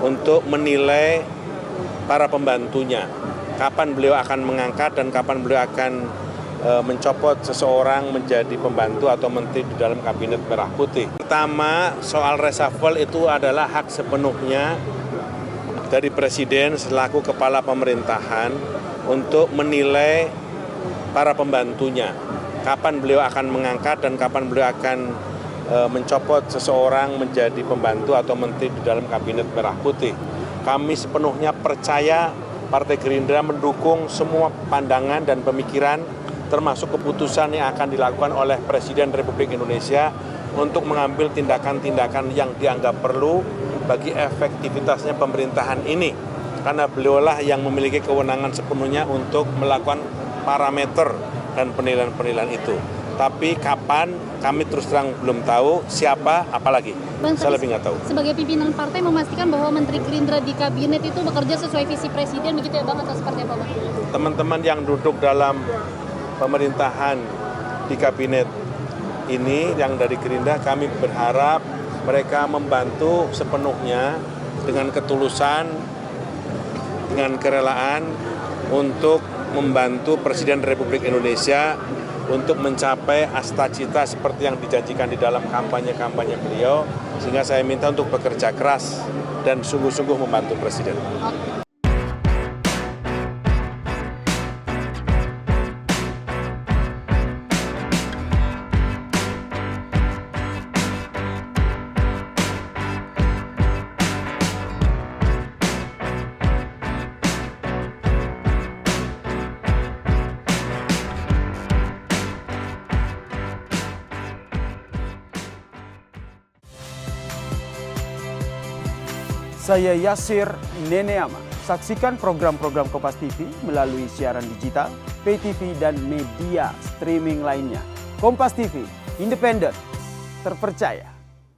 untuk menilai para pembantunya. Kapan beliau akan mengangkat dan kapan beliau akan mencopot seseorang menjadi pembantu atau menteri di dalam kabinet merah putih. Pertama, soal reshuffle itu adalah hak sepenuhnya dari Presiden selaku kepala pemerintahan untuk menilai para pembantunya. Kapan beliau akan mengangkat dan kapan beliau akan mencopot seseorang menjadi pembantu atau menteri di dalam kabinet merah putih. Kami sepenuhnya percaya Partai Gerindra mendukung semua pandangan dan pemikiran termasuk keputusan yang akan dilakukan oleh Presiden Republik Indonesia untuk mengambil tindakan-tindakan yang dianggap perlu bagi efektivitasnya pemerintahan ini. Karena beliaulah yang memiliki kewenangan sepenuhnya untuk melakukan parameter dan penilaian-penilaian itu. Tapi kapan, kami terus terang belum tahu siapa, apalagi. Saya lebih nggak tahu. Sebagai pimpinan partai memastikan bahwa Menteri Gerindra di kabinet itu bekerja sesuai visi Presiden, begitu ya Bang, atau seperti apa Bang? Teman-teman yang duduk dalam pemerintahan di kabinet ini yang dari Gerindra, kami berharap mereka membantu sepenuhnya dengan ketulusan, dengan kerelaan untuk membantu Presiden Republik Indonesia untuk mencapai cita-cita seperti yang dijanjikan di dalam kampanye-kampanye beliau, sehingga saya minta untuk bekerja keras dan sungguh-sungguh membantu Presiden. Saya Yasir Neneama. Saksikan program-program Kompas TV melalui siaran digital, pay TV, dan media streaming lainnya. Kompas TV, independen, terpercaya.